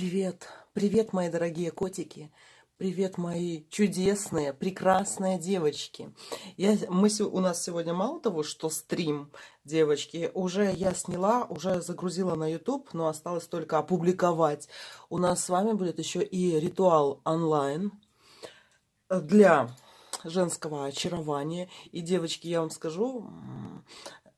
Привет, привет, мои дорогие котики, привет, мои чудесные, прекрасные девочки. У нас сегодня мало того, что стрим, девочки, уже я сняла, уже загрузила на YouTube, но осталось только опубликовать. У нас с вами будет еще и ритуал онлайн для женского очарования. И, девочки, я вам скажу,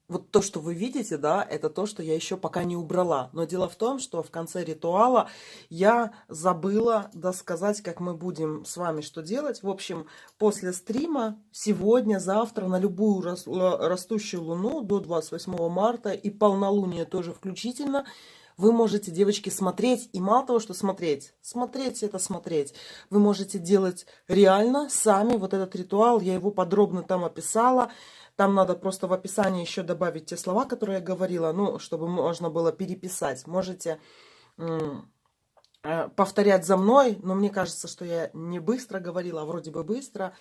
вот то, что вы видите, да, это то, что я еще пока не убрала. Но дело в том, что в конце ритуала я забыла досказать, как мы будем с вами что делать. В общем, после стрима сегодня, завтра на любую растущую луну до 28 марта и полнолуние тоже включительно, вы можете, девочки, смотреть, и мало того, что смотреть, вы можете делать реально сами вот этот ритуал, я его подробно там описала. Там надо просто в описании еще добавить те слова, которые я говорила, ну, чтобы можно было переписать. Можете повторять за мной, но мне кажется, что я не быстро говорила, а вроде бы быстро.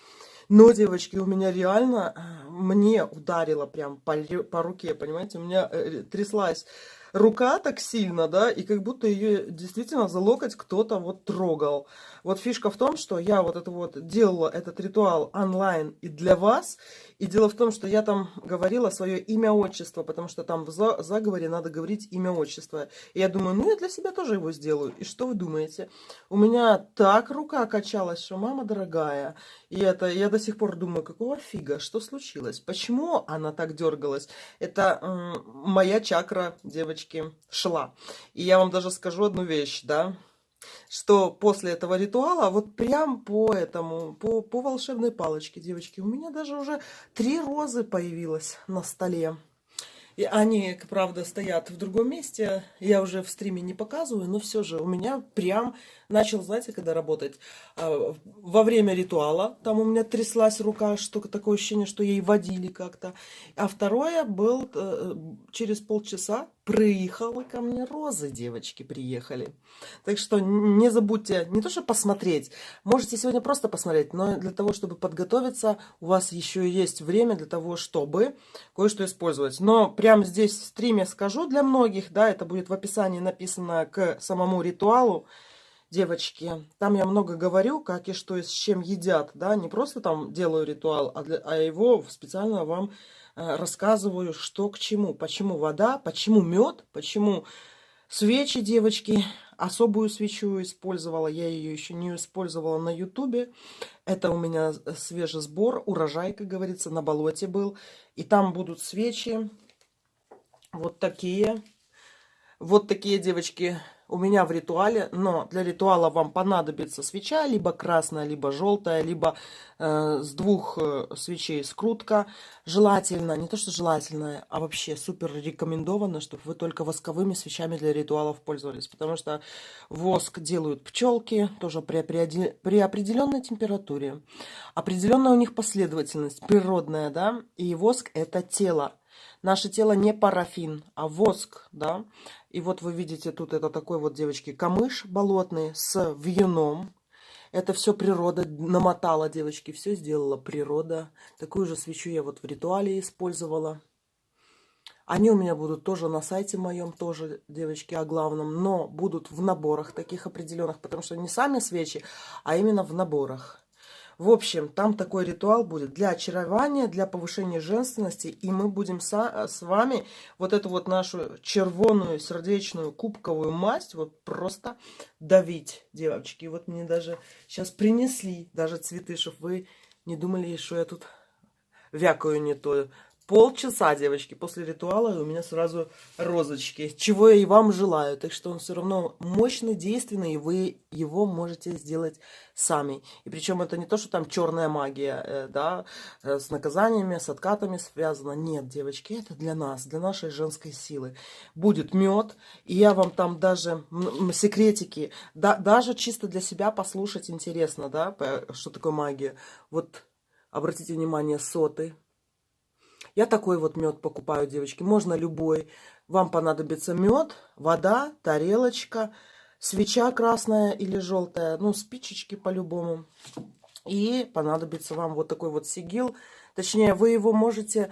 Но, девочки, у меня реально, мне ударило прям по руке, понимаете? У меня тряслась рука так сильно, да, и как будто ее действительно за локоть кто-то вот трогал. Вот фишка в том, что я вот это вот делала этот ритуал онлайн и для вас. И дело в том, что я там говорила свое имя, отчество, потому что там в заговоре надо говорить имя, отчество. И я думаю, ну я для себя тоже его сделаю. И что вы думаете? У меня так рука качалась, что мама дорогая. И это я до сих пор думаю, какого фига, что случилось? Почему она так дергалась? Это моя чакра, девочки, шла. И я вам даже скажу одну вещь, да, что после этого ритуала, вот прям по волшебной палочке, девочки, у меня даже уже 3 розы появилось на столе. И они, правда, стоят в другом месте. Я уже в стриме не показываю, но все же у меня прям начал, знаете, когда работать. Во время ритуала там у меня тряслась рука, что такое ощущение, что ей водили как-то. А второе был через полчаса приехали ко мне розы, девочки, приехали. Так что не забудьте не то, что посмотреть, можете сегодня просто посмотреть, но для того, чтобы подготовиться, у вас еще есть время для того, чтобы кое-что использовать. Но прямо здесь в стриме скажу для многих, да, это будет в описании написано к самому ритуалу, девочки. Там я много говорю, как и что и с чем едят, да, не просто там делаю ритуал, а его специально вам рассказываю, что к чему, почему вода, почему мед, почему свечи, девочки. Особую свечу использовала, я ее еще не использовала на ютубе. Это у меня свежий сбор, урожай, как говорится, на болоте был. И там будут свечи вот такие. Вот такие, девочки, у меня в ритуале. Но для ритуала вам понадобится свеча, либо красная, либо желтая, либо с 2 свечей скрутка. Желательно, не то что желательно, а вообще супер рекомендовано, чтобы вы только восковыми свечами для ритуалов пользовались. Потому что воск делают пчелки, тоже при определенной температуре. Определенная у них последовательность, природная, да. И воск это тело. Наше тело не парафин, а воск, да. И вот вы видите, тут это такой вот, девочки, камыш болотный с вьюном. Это все природа намотала, девочки, все сделала природа. Такую же свечу я вот в ритуале использовала. Они у меня будут тоже на сайте моем, тоже, девочки, о главном, но будут в наборах таких определенных, потому что не сами свечи, а именно в наборах. В общем, там такой ритуал будет для очарования, для повышения женственности. И мы будем с вами вот эту вот нашу червоную сердечную кубковую масть вот просто давить, девочки. Вот мне даже сейчас принесли даже цветы, чтобы вы не думали, что я тут вякаю не то. Полчаса, девочки, после ритуала, и у меня сразу розочки, чего я и вам желаю. Так что он все равно мощный, действенный, и вы его можете сделать сами. И причем это не то, что там черная магия, да, с наказаниями, с откатами связано. Нет, девочки, это для нас, для нашей женской силы. Будет мед, и я вам там даже секретики, даже чисто для себя послушать интересно, да, что такое магия. Вот обратите внимание, соты. Я такой вот мед покупаю, девочки. Можно любой. Вам понадобится мед, вода, тарелочка, свеча красная или желтая. Ну, спичечки по-любому. И понадобится вам вот такой вот сигил. Точнее, вы его можете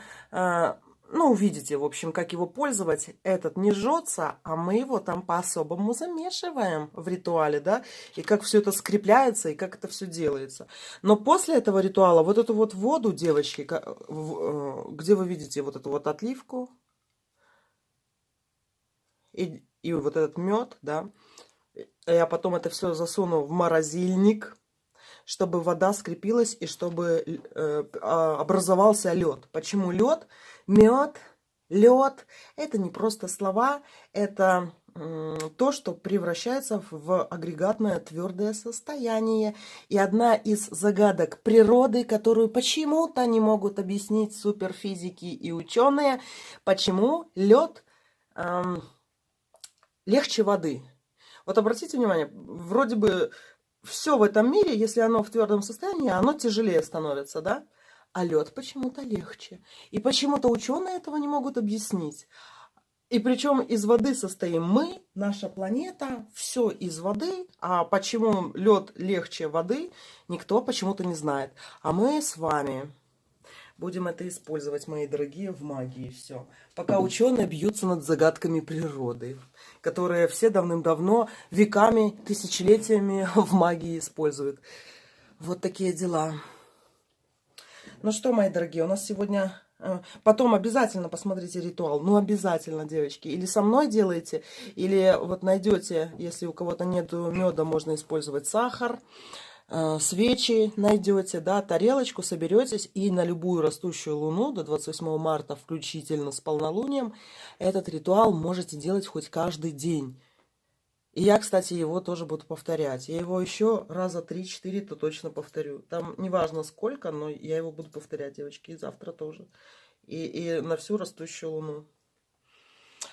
Ну, увидите, в общем, как его пользовать. Этот не жжется, а мы его там по-особому замешиваем в ритуале, да, и как все это скрепляется, и как это все делается. Но после этого ритуала вот эту вот воду, девочки, где вы видите вот эту вот отливку и вот этот мед, да, я потом это все засуну в морозильник, чтобы вода скрепилась и чтобы образовался лед. Почему лед? Мед, лед – это не просто слова, это то, что превращается в агрегатное твердое состояние. И одна из загадок природы, которую почему-то не могут объяснить суперфизики и ученые, почему лед легче воды. Вот обратите внимание, вроде бы все в этом мире, если оно в твердом состоянии, оно тяжелее становится, да? А лед почему-то легче. И почему-то ученые этого не могут объяснить. И причем из воды состоим мы, наша планета, все из воды. А почему лед легче воды, никто почему-то не знает. А мы с вами будем это использовать, мои дорогие, в магии. Все. Пока ученые бьются над загадками природы, которые все давным-давно, веками, тысячелетиями в магии используют. Вот такие дела. Ну что, мои дорогие, у нас сегодня... Потом обязательно посмотрите ритуал. Ну, обязательно, девочки. Или со мной делаете, или вот найдете, если у кого-то нет меда, можно использовать сахар. Свечи найдете, да, тарелочку соберетесь и на любую растущую луну до 28 марта включительно с полнолунием этот ритуал можете делать хоть каждый день. И я, кстати, его тоже буду повторять. Я его еще раза 3-4 то точно повторю. Там неважно сколько, но я его буду повторять, девочки, и завтра тоже. И на всю растущую луну.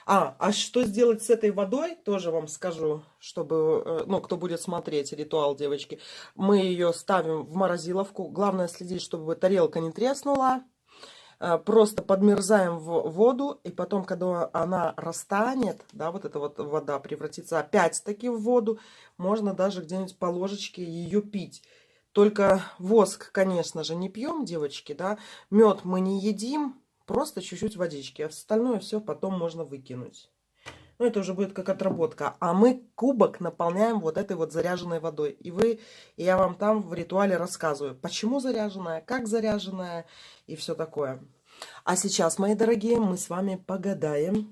А что сделать с этой водой, тоже вам скажу, чтобы, ну, кто будет смотреть ритуал, девочки. Мы ее ставим в морозиловку. Главное следить, чтобы тарелка не треснула. Просто подмерзаем в воду, и потом, когда она растает, да, вот эта вот вода превратится опять-таки в воду, можно даже где-нибудь по ложечке ее пить. Только воск, конечно же, не пьем, девочки, да. Мед мы не едим, просто чуть-чуть водички, а остальное все потом можно выкинуть. Ну, это уже будет как отработка. А мы кубок наполняем вот этой вот заряженной водой. И я вам там в ритуале рассказываю, почему заряженная, как заряженная и все такое. А сейчас, мои дорогие, мы с вами погадаем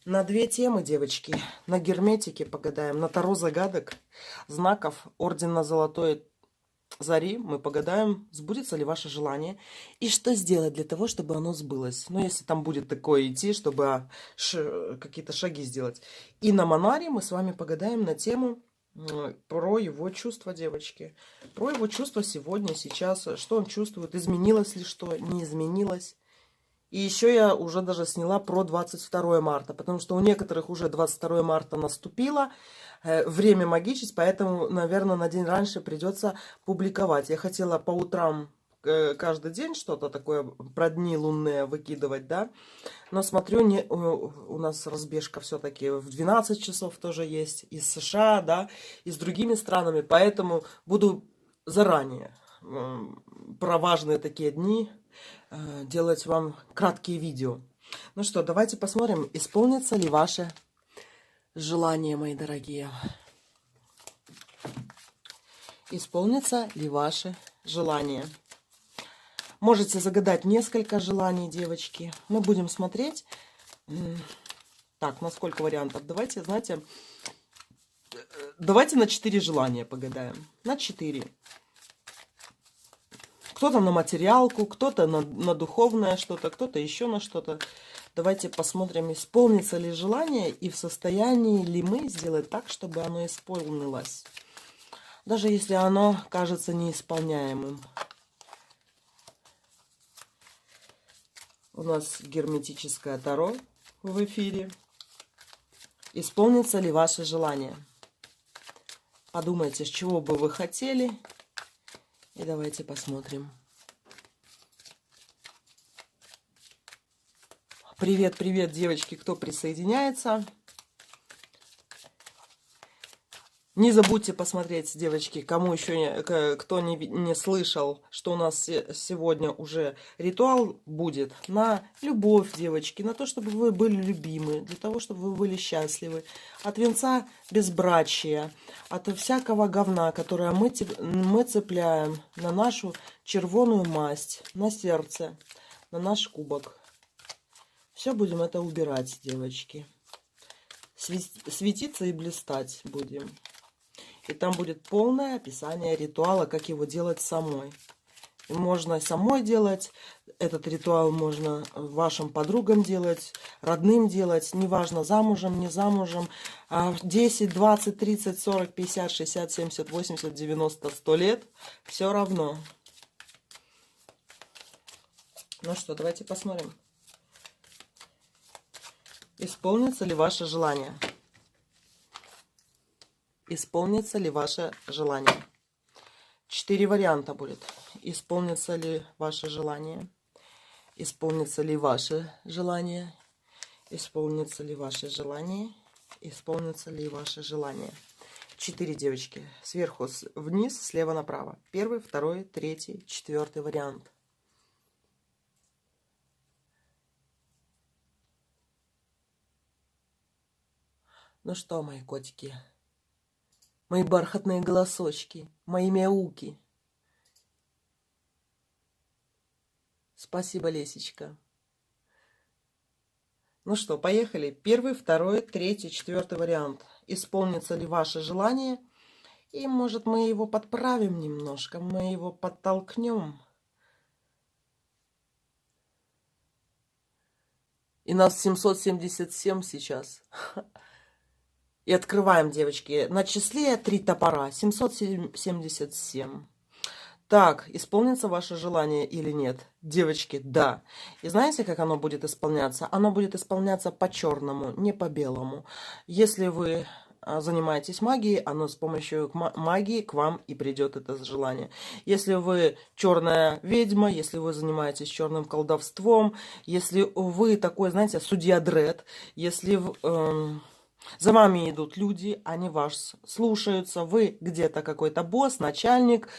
на две темы, девочки. На герметике погадаем, на таро загадок, знаков Ордена Золотой Зари. Мы погадаем, сбудется ли ваше желание и что сделать для того, чтобы оно сбылось. Ну, если там будет такое идти, чтобы какие-то шаги сделать. И на Манаре мы с вами погадаем на тему про его чувства, девочки. Про его чувства сегодня, сейчас. Что он чувствует, изменилось ли что, не изменилось. И еще я уже даже сняла про 22 марта, потому что у некоторых уже 22 марта наступило, время магичить, поэтому, наверное, на день раньше придется публиковать. Я хотела по утрам каждый день что-то такое про дни лунные выкидывать, да, но смотрю, у нас разбежка все-таки в 12 часов тоже есть, из США, да, и с другими странами, поэтому буду заранее про важные такие дни делать вам краткие видео. Ну что, давайте посмотрим, исполнится ли ваше желание, мои дорогие. Исполнится ли ваше желание. Можете загадать несколько желаний, девочки. Мы будем смотреть. Так, на сколько вариантов? Давайте, знаете, давайте на 4 желания погадаем. На 4. Кто-то на материалку, кто-то на духовное что-то, кто-то еще на что-то. Давайте посмотрим, исполнится ли желание и в состоянии ли мы сделать так, чтобы оно исполнилось. Даже если оно кажется неисполняемым. У нас герметическое таро в эфире. Исполнится ли ваше желание? Подумайте, с чего бы вы хотели. И давайте посмотрим. Привет, привет, девочки, кто присоединяется. Не забудьте посмотреть, девочки, кому еще кто не слышал, что у нас сегодня уже ритуал будет на любовь, девочки, на то, чтобы вы были любимы, для того, чтобы вы были счастливы. От венца безбрачия, от всякого говна, которое мы цепляем на нашу червоную масть, на сердце, на наш кубок. Все будем это убирать, девочки. Светиться и блистать будем. И там будет полное описание ритуала, как его делать самой. И можно самой делать. Этот ритуал можно вашим подругам делать, родным делать. Неважно, замужем, не замужем. 10, 20, 30, 40, 50, 60, 70, 80, 90, 100 лет. Все равно. Ну что, давайте посмотрим. Исполнится ли ваше желание? Исполнится ли ваше желание? 4 варианта будет. Исполнится ли ваше желание? Исполнится ли ваше желание? Исполнится ли ваше желание? Исполнится ли ваше желание? 4, девочки. Сверху вниз, слева направо. 1, 2, 3, 4 вариант. Ну что, мои котики? Мои бархатные голосочки, мои мяуки. Спасибо, Лесечка. Ну что, поехали. 1, 2, 3, 4 вариант. Исполнится ли ваше желание? И, может, мы его подправим немножко, мы его подтолкнем. И нас 777 сейчас. И открываем, девочки, на числе 3 топора, 777. Так, исполнится ваше желание или нет? Девочки, да. И знаете, как оно будет исполняться? Оно будет исполняться по черному, не по белому. Если вы занимаетесь магией, оно с помощью магии к вам и придет это желание. Если вы черная ведьма, если вы занимаетесь черным колдовством, если вы такой, знаете, судья Дред, если... за вами идут люди, они вас слушаются, вы где-то какой-то босс, начальник,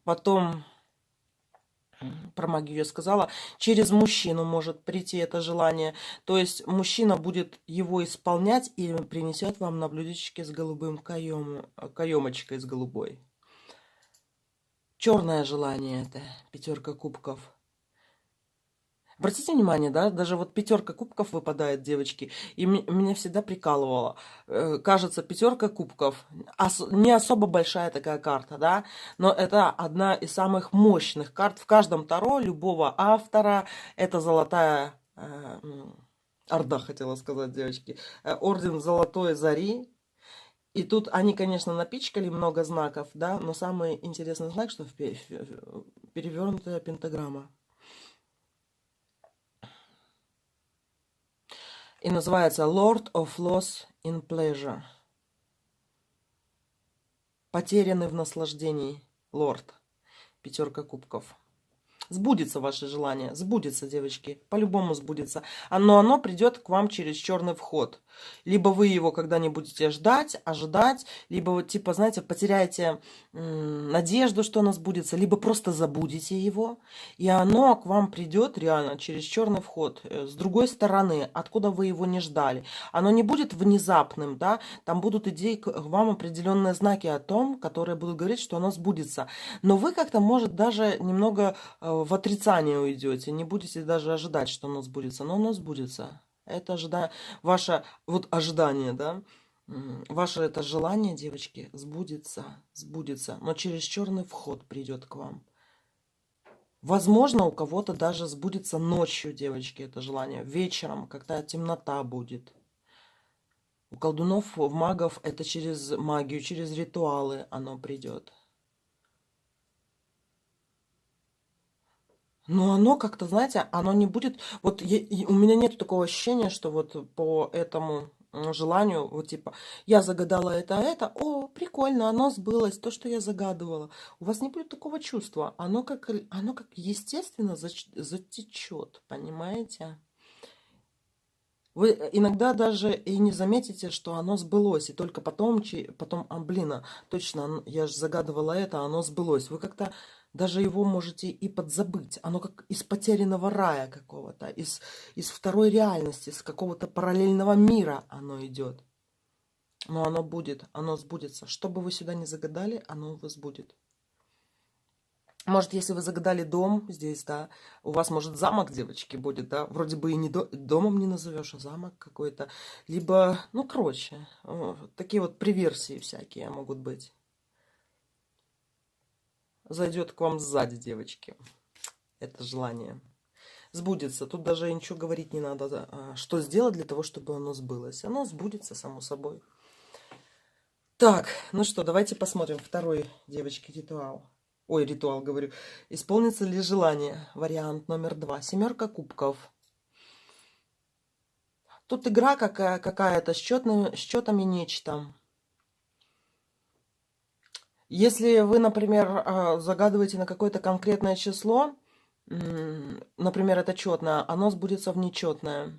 потом, про магию я сказала, через мужчину может прийти это желание, то есть мужчина будет его исполнять и принесет вам на блюдечке с голубым каемочкой с голубой. Черное желание это 5 кубков. Обратите внимание, да, даже вот 5 кубков выпадает, девочки, и меня всегда прикалывало. Кажется, 5 кубков, не особо большая такая карта, да, но это одна из самых мощных карт. В каждом таро любого автора это золотая орда, хотела сказать, девочки, орден Золотой Зари. И тут они, конечно, напичкали много знаков, да, но самый интересный знак, что перевернутая пентаграмма. И называется Lord of Loss in Pleasure. Потерянный в наслаждении. Лорд. 5 кубков. Сбудется ваше желание. Сбудется, девочки. По-любому сбудется. Но оно придет к вам через черный вход. Либо вы его когда-нибудь будете ждать, ожидать, либо вот типа, знаете, потеряете надежду, что оно сбудется, либо просто забудете его, и оно к вам придет реально через черный вход, с другой стороны, откуда вы его не ждали. Оно не будет внезапным, да, там будут идти к вам определенные знаки о том, которые будут говорить, что оно сбудется. Но вы как-то, может, даже немного в отрицание уйдете, не будете даже ожидать, что оно сбудется, но оно сбудется. Это ваше вот ожидание, да, ваше это желание, девочки, сбудется, но через черный вход придет к вам. Возможно, у кого-то даже сбудется ночью, девочки, это желание, вечером, когда темнота будет. У колдунов, у магов это через магию, через ритуалы оно придет. Но оно как-то, знаете, оно не будет... Вот у меня нет такого ощущения, что вот по этому желанию, вот типа, я загадала это, о, прикольно, оно сбылось, то, что я загадывала. У вас не будет такого чувства. Оно как естественно затечет, понимаете? Вы иногда даже и не заметите, что оно сбылось, и только потом, точно, я же загадывала это, оно сбылось. Вы как-то даже его можете и подзабыть. Оно как из потерянного рая какого-то, из второй реальности, из какого-то параллельного мира оно идет. Но оно будет, оно сбудется. Что бы вы сюда ни загадали, оно у вас будет. Может, если вы загадали дом здесь, да, у вас, может, замок, девочки, будет, да, вроде бы и не домом не назовешь, а замок какой-то. Либо, ну, короче, такие вот приверсии всякие могут быть. Зайдет к вам сзади, девочки, это желание. Сбудется. Тут даже ничего говорить не надо, что сделать для того, чтобы оно сбылось. Оно сбудется, само собой. Так, ну что, давайте посмотрим второй, девочки, ритуал. Ой, ритуал, говорю. Исполнится ли желание? Вариант номер 2. 7 кубков. Тут игра какая-то с счетами нечто. Если вы, например, загадываете на какое-то конкретное число, например, это четное, оно сбудется в нечетное.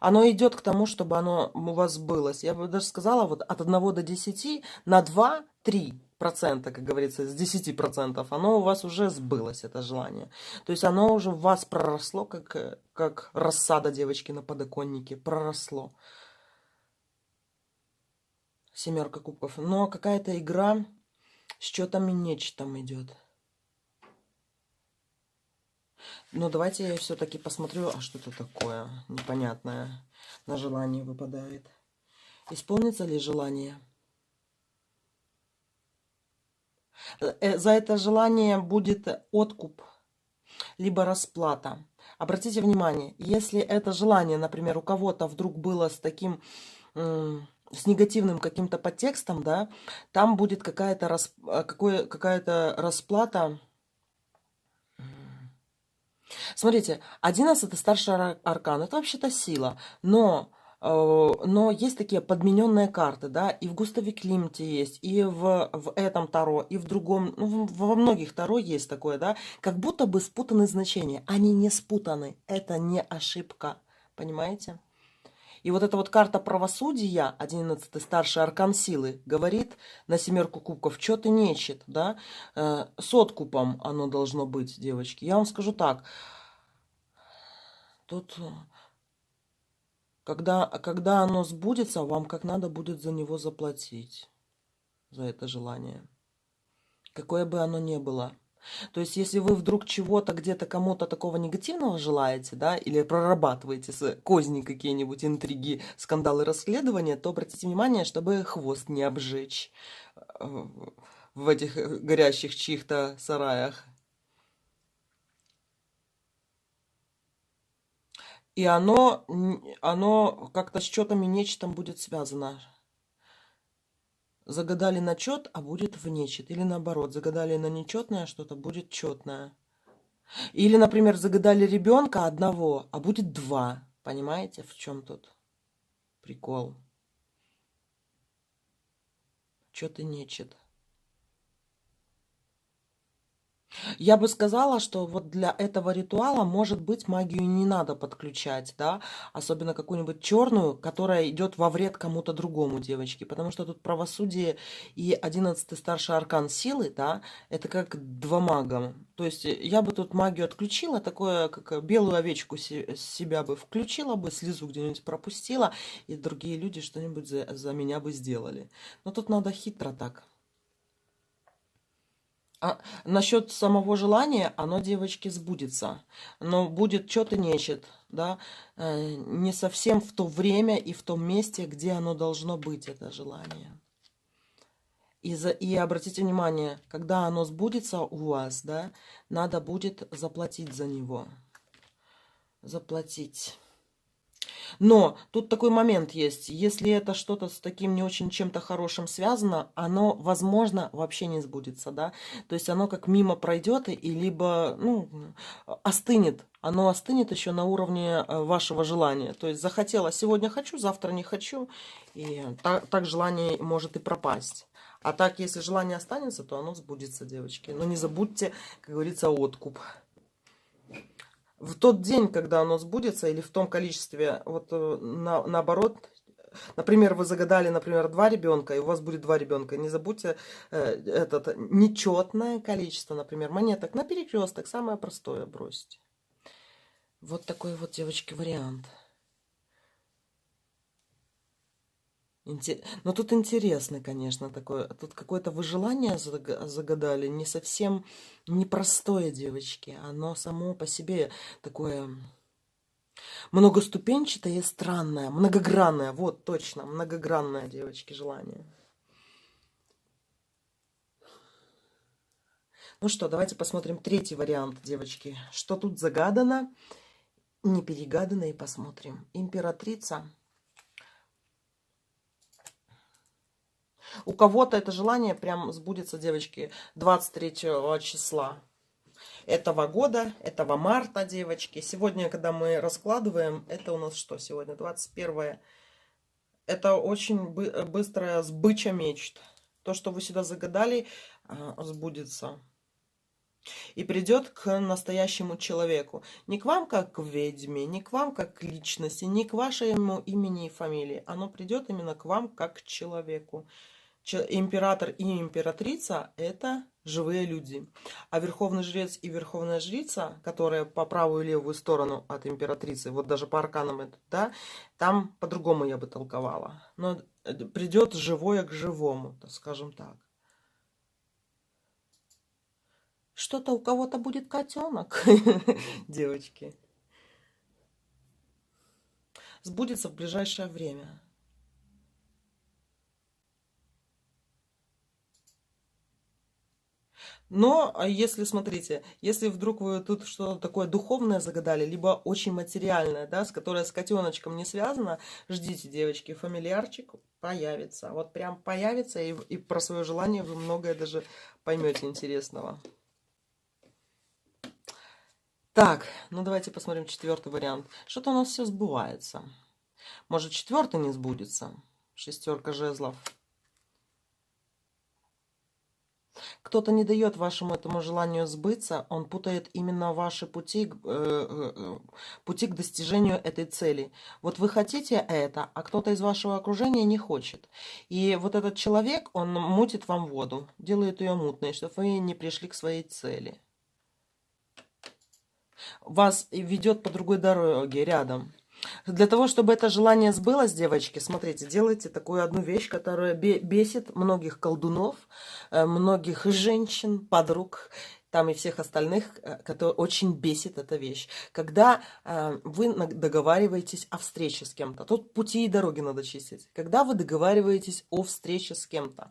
Оно идет к тому, чтобы оно у вас сбылось. Я бы даже сказала, вот от 1 до 10 на 2-3%, как говорится, с 10%, оно у вас уже сбылось, это желание. То есть оно уже в вас проросло, как рассада, девочки, на подоконнике. Проросло. 7 кубков. Но какая-то игра с счетами нечетом идет. Но давайте я все-таки посмотрю, а что-то такое непонятное на желание выпадает. Исполнится ли желание? За это желание будет откуп, либо расплата. Обратите внимание, если это желание, например, у кого-то вдруг было с таким, с негативным каким-то подтекстом, да, там будет какая-то расплата. Смотрите, 11 старший аркан, это вообще-то сила, но есть такие подмененные карты, да, и в Густаве Климте есть, и в этом Таро, и в другом, ну, во многих Таро есть такое, да, как будто бы спутаны значения. Они не спутаны, это не ошибка, понимаете? И вот эта вот карта правосудия, 11 старший аркан силы, говорит на 7 кубков, что ты нечет, да, с откупом оно должно быть, девочки. Я вам скажу так, тут... Когда оно сбудется, вам как надо будет за него заплатить, за это желание. Какое бы оно ни было. То есть, если вы вдруг чего-то где-то кому-то такого негативного желаете, да, или прорабатываете козни какие-нибудь, интриги, скандалы, расследования, то обратите внимание, чтобы хвост не обжечь в этих горящих чьих-то сараях. И оно как-то с счетами нечетом будет связано. Загадали на чет, а будет в нечет. Или наоборот, загадали на нечетное что-то, будет четное. Или, например, загадали ребенка одного, а будет 2. Понимаете, в чем тут прикол? Чет и нечет. Я бы сказала, что вот для этого ритуала, может быть, магию не надо подключать, да, особенно какую-нибудь черную, которая идет во вред кому-то другому, девочки, потому что тут правосудие и 11 старший аркан силы, да, это как 2 мага. То есть я бы тут магию отключила, такое, как белую овечку себя бы включила бы, слезу где-нибудь пропустила, и другие люди что-нибудь за меня бы сделали. Но тут надо хитро так. Насчет самого желания, оно, девочки, сбудется. Но будет что-то нечет, да, не совсем в то время и в том месте, где оно должно быть, это желание. И обратите внимание, когда оно сбудется у вас, да, надо будет заплатить за него. Заплатить. Но тут такой момент есть. Если это что-то с таким не очень чем-то хорошим связано, оно, возможно, вообще не сбудется, да. То есть оно как мимо пройдет и либо, ну, остынет. Оно остынет еще на уровне вашего желания. То есть захотела, сегодня хочу, завтра не хочу. И так желание может и пропасть. А так, если желание останется, то оно сбудется, девочки. Но не забудьте, как говорится, откуп. В тот день, когда оно сбудется, или в том количестве, вот наоборот, например, вы загадали, например, 2 ребенка, и у вас будет 2 ребенка. Не забудьте этот нечетное количество, например, монеток на перекресток, самое простое бросьте. Вот такой вот, девочки, вариант. Но тут интересно, конечно, такое. Тут какое-то вы желание загадали, не совсем непростое, девочки. Оно само по себе такое многоступенчатое и странное, многогранное. Вот, точно, многогранное, девочки, желание. Ну что, давайте посмотрим третий вариант, девочки. Что тут загадано, не перегадано, и посмотрим. Императрица. У кого-то это желание прям сбудется, девочки, 23 числа этого года, этого марта, девочки. Сегодня, когда мы раскладываем, это у нас что сегодня? 21. Это очень быстрая сбыча мечт. То, что вы сюда загадали, сбудется. И придет к настоящему человеку. Не к вам, как к ведьме, не к вам, как к личности, не к вашему имени и фамилии. Оно придет именно к вам, как к человеку. Император и императрица – это живые люди. А верховный жрец и верховная жрица, которые по правую и левую сторону от императрицы, вот даже по арканам это, да, там по-другому я бы толковала. Но придет живое к живому, скажем так. Что-то у кого-то будет котенок, девочки. Сбудется в ближайшее время. Но если, смотрите, если вдруг вы тут что-то такое духовное загадали, либо очень материальное, да, с которое с котеночком не связано, ждите, девочки, фамильярчик появится. Вот прям появится, и про свое желание вы многое даже поймете интересного. Так, ну давайте посмотрим четвертый вариант. Что-то у нас все сбывается. Может, четвертый не сбудется? Шестерка жезлов. Кто-то не дает вашему этому желанию сбыться, он путает именно ваши пути к достижению этой цели. Вот вы хотите это, а кто-то из вашего окружения не хочет. И вот этот человек, он мутит вам воду, делает ее мутной, чтобы вы не пришли к своей цели. Вас ведет по другой дороге, рядом. Для того, чтобы это желание сбылось, девочки, смотрите, делайте такую одну вещь, которая бесит многих колдунов, многих женщин, подруг, там и всех остальных, которые очень бесит эта вещь. Когда вы договариваетесь о встрече с кем-то, тут пути и дороги надо чистить. Когда вы договариваетесь о встрече с кем-то,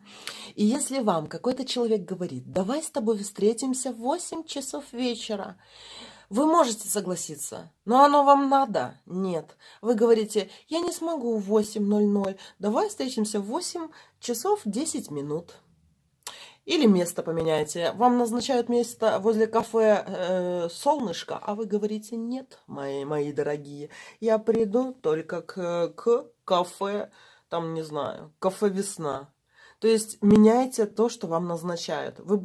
и если вам какой-то человек говорит, давай с тобой встретимся в 8 часов вечера, вы можете согласиться, но оно вам надо? Нет. Вы говорите, я не смогу в 8:00, давай встретимся в 8 часов 10 минут. Или место поменяйте. Вам назначают место возле кафе «Солнышко», а вы говорите, нет, мои дорогие, я приду только к кафе, там, не знаю, кафе «Весна». То есть меняйте то, что вам назначают. Вы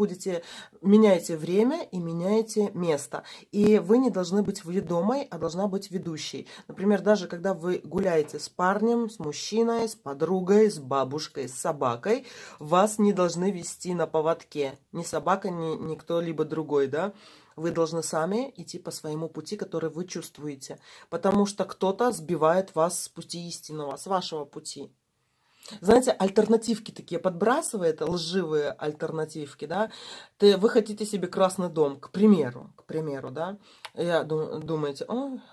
меняете время и меняете место. И вы не должны быть ведомой, а должна быть ведущей. Например, даже когда вы гуляете с парнем, с мужчиной, с подругой, с бабушкой, с собакой, вас не должны вести на поводке. Ни собака, ни кто-либо другой, да? Вы должны сами идти по своему пути, который вы чувствуете. Потому что кто-то сбивает вас с пути истинного, с вашего пути. Знаете, альтернативки такие подбрасывает, лживые альтернативки, да. Вы хотите себе красный дом, к примеру, да. И думаете,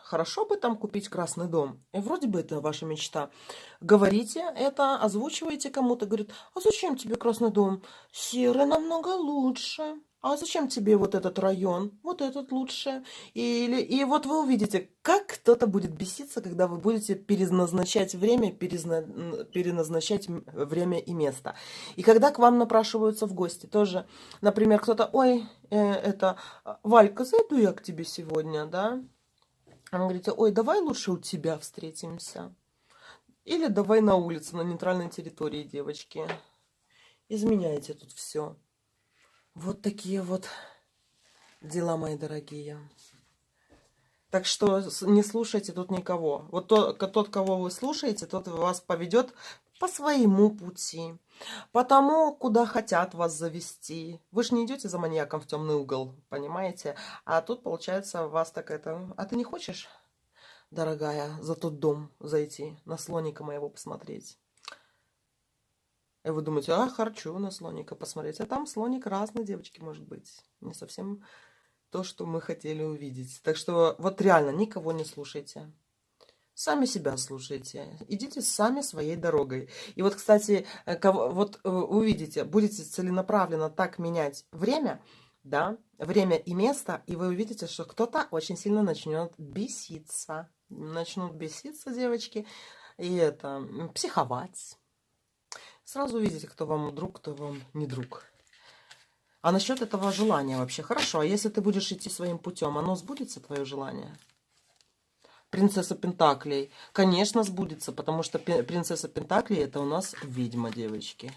хорошо бы там купить красный дом. И вроде бы это ваша мечта. Говорите это, озвучиваете кому-то, говорит, а зачем тебе красный дом? Серый намного лучше. А зачем тебе вот этот район? Вот этот лучше. И вот вы увидите, как кто-то будет беситься, когда вы будете переназначать время и место. И когда к вам напрашиваются в гости, тоже, например, кто-то, Валька, зайду я к тебе сегодня, да? А вы говорите, давай лучше у тебя встретимся. Или давай на улице, на нейтральной территории, девочки. Изменяйте тут все. Вот такие вот дела, мои дорогие. Так что не слушайте тут никого. Вот тот, кого вы слушаете, тот вас поведет по своему пути, по тому, куда хотят вас завести. Вы же не идете за маньяком в темный угол, понимаете? А тут, получается, вас так это... А ты не хочешь, дорогая, за тот дом зайти, на слоника моего посмотреть? И вы думаете, хочу на слоника посмотреть. А там слоник разный, девочки, может быть. Не совсем то, что мы хотели увидеть. Так что вот реально никого не слушайте. Сами себя слушайте. Идите сами своей дорогой. И вот, кстати, увидите, будете целенаправленно так менять время, да, время и место, и вы увидите, что кто-то очень сильно начнет беситься. Начнут беситься, девочки, и психовать. Сразу увидите, кто вам друг, кто вам не друг. А насчет этого желания вообще хорошо. А если ты будешь идти своим путем, оно сбудется, твое желание? Принцесса Пентаклей. Конечно, сбудется, потому что принцесса Пентаклей это у нас ведьма, девочки.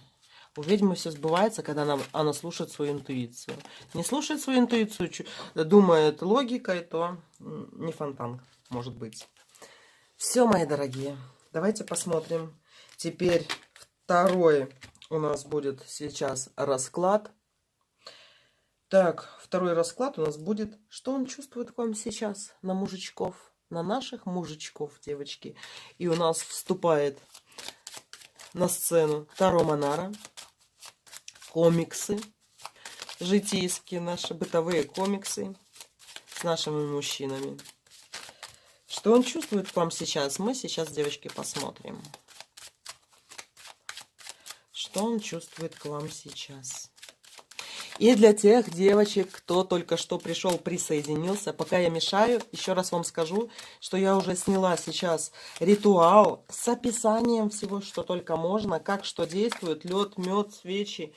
У ведьмы все сбывается, когда она слушает свою интуицию. Не слушает свою интуицию, думает логикой, то не фонтан, может быть. Все, мои дорогие, давайте посмотрим. Теперь второй у нас будет сейчас расклад. Так, второй расклад у нас будет, что он чувствует к вам сейчас, на мужичков, на наших мужичков, девочки. И у нас вступает на сцену Таро Монара, комиксы, житейские наши, бытовые комиксы с нашими мужчинами. Что он чувствует к вам сейчас, мы сейчас, девочки, посмотрим. Что он чувствует к вам сейчас. И для тех девочек, кто только что пришел, присоединился, пока я мешаю, еще раз вам скажу, что я уже сняла сейчас ритуал с описанием всего, что только можно, как что действует, лед, мед, свечи,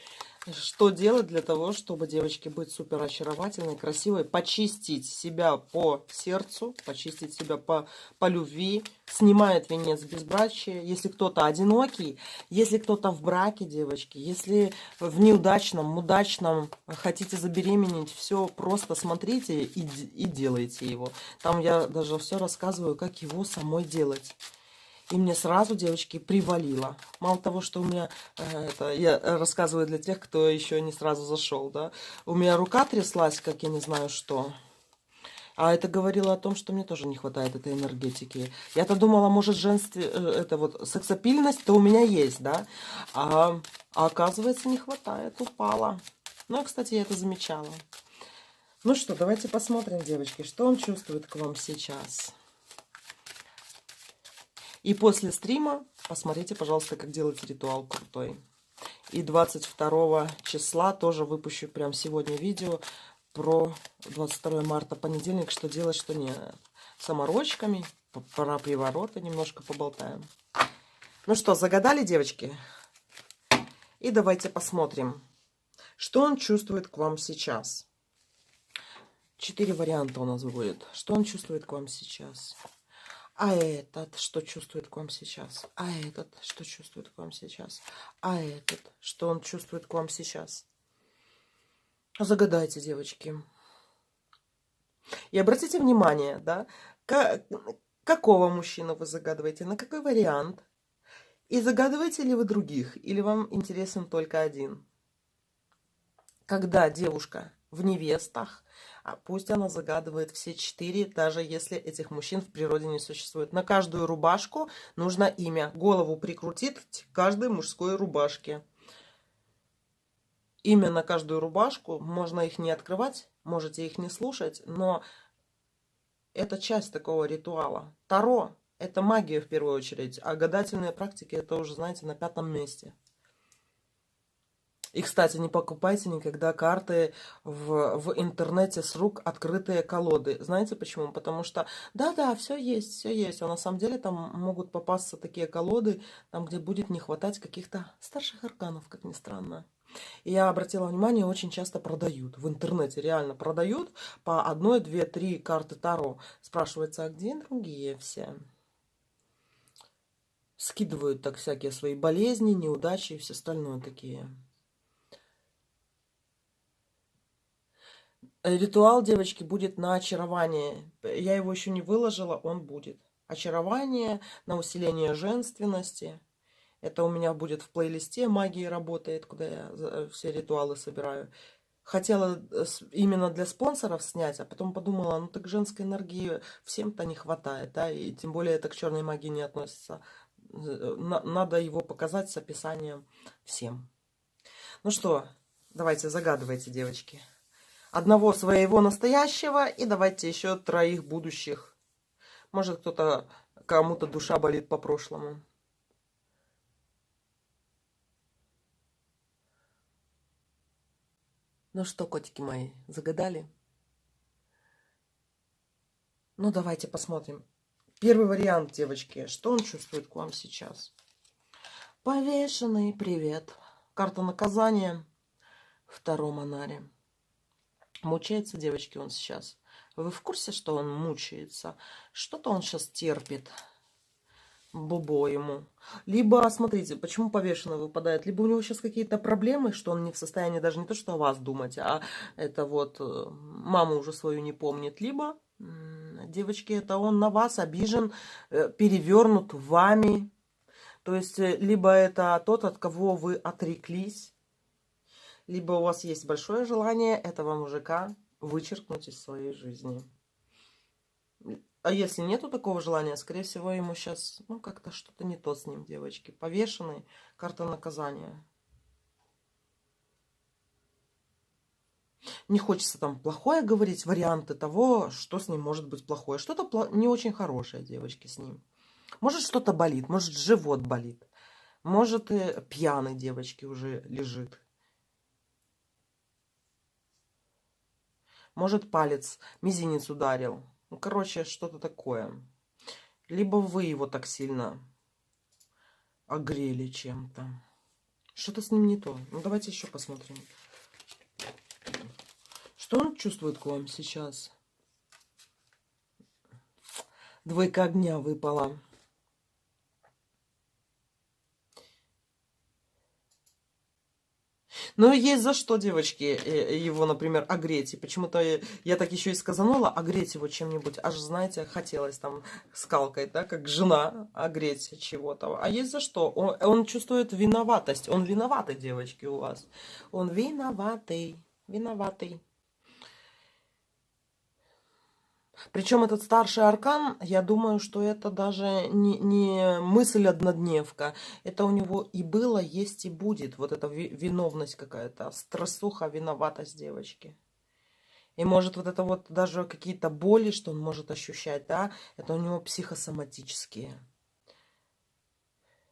что делать для того, чтобы, девочки, быть супер очаровательной, красивой, почистить себя по сердцу, почистить себя по любви, снимает венец безбрачия. Если кто-то одинокий, если кто-то в браке, девочки, если в неудачном, удачном хотите забеременеть, все просто смотрите и делайте его. Там я даже все рассказываю, как его самой делать. И мне сразу, девочки, привалило. Мало того, что у меня, я рассказываю для тех, кто еще не сразу зашел, да. У меня рука тряслась, как я не знаю что. А это говорило о том, что мне тоже не хватает этой энергетики. Я-то думала, может, сексапильность-то у меня есть, да. А оказывается, не хватает, упала. Ну, кстати, я это замечала. Ну что, давайте посмотрим, девочки, что он чувствует к вам сейчас. И после стрима посмотрите, пожалуйста, как делать ритуал крутой. И 22 числа тоже выпущу прям сегодня видео про 22 марта, понедельник, что делать, что нет. Саморочками, про привороты немножко поболтаем. Ну что, загадали, девочки? И давайте посмотрим, что он чувствует к вам сейчас. 4 варианта у нас будет. Что он чувствует к вам сейчас? А этот, что чувствует к вам сейчас? А этот, что чувствует к вам сейчас? А этот, что он чувствует к вам сейчас? Загадайте, девочки. И обратите внимание, да, какого мужчину вы загадываете, на какой вариант. И загадываете ли вы других, или вам интересен только один? Когда девушка в невестах, пусть она загадывает все 4, даже если этих мужчин в природе не существует. На каждую рубашку нужно имя. Голову прикрутит к каждой мужской рубашке. Имя на каждую рубашку. Можно их не открывать, можете их не слушать, но это часть такого ритуала. Таро – это магия в первую очередь, а гадательные практики – это уже, знаете, на 5-м месте. И, кстати, не покупайте никогда карты в интернете с рук, открытые колоды. Знаете почему? Потому что, да, все есть, а на самом деле там могут попасться такие колоды, там, где будет не хватать каких-то старших арканов, как ни странно. И я обратила внимание, очень часто продают в интернете, реально продают по 1, 2, 3 карты Таро. Спрашивается, а где другие все? Скидывают так всякие свои болезни, неудачи и все остальное такие. Ритуал, девочки, будет на очарование. Я его еще не выложила, он будет. Очарование, на усиление женственности. Это у меня будет в плейлисте «Магия работает», куда я все ритуалы собираю. Хотела именно для спонсоров снять, а потом подумала, ну так женской энергии всем-то не хватает, да, и тем более это к черной магии не относится. Надо его показать с описанием всем. Ну что, давайте загадывайте, девочки. Одного своего настоящего и давайте еще 3 будущих. Может, кто-то, кому-то душа болит по прошлому. Ну что, котики мои, загадали? Ну, давайте посмотрим. Первый вариант, девочки. Что он чувствует к вам сейчас? Повешенный, привет. Карта наказания в втором анаре. Мучается, девочки, он сейчас. Вы в курсе, что он мучается? Что-то он сейчас терпит. Бобо ему. Либо, смотрите, почему повешенный выпадает. Либо у него сейчас какие-то проблемы, что он не в состоянии даже не то, что о вас думать, а это вот маму уже свою не помнит. Либо, девочки, это он на вас обижен, перевернут вами. То есть, либо это тот, от кого вы отреклись, либо у вас есть большое желание этого мужика вычеркнуть из своей жизни. А если нету такого желания, скорее всего, ему сейчас, ну, как-то что-то не то с ним, девочки. Повешенный, карта наказания. Не хочется там плохое говорить, варианты того, что с ним может быть плохое. Что-то не очень хорошее, девочки, с ним. Может, что-то болит, может, живот болит. Может, и пьяный, девочки, уже лежит. Может, палец, мизинец ударил. Ну, короче, что-то такое. Либо вы его так сильно огрели чем-то. Что-то с ним не то. Ну, давайте еще посмотрим. Что он чувствует к вам сейчас? 2 огня выпала. Но есть за что, девочки, его, например, огреть. И почему-то я так еще и сказанула, огреть его чем-нибудь. Аж, знаете, хотелось там скалкой, да, как жена огреть чего-то. А есть за что? Он чувствует виноватость. Он виноватый, девочки, у вас. Он виноватый. Виноватый. Причем этот старший аркан, я думаю, что это даже не мысль однодневка. Это у него и было, есть и будет. Вот эта виновность какая-то, стрессуха, виноватость девочки. И может вот это вот даже какие-то боли, что он может ощущать, да, это у него психосоматические.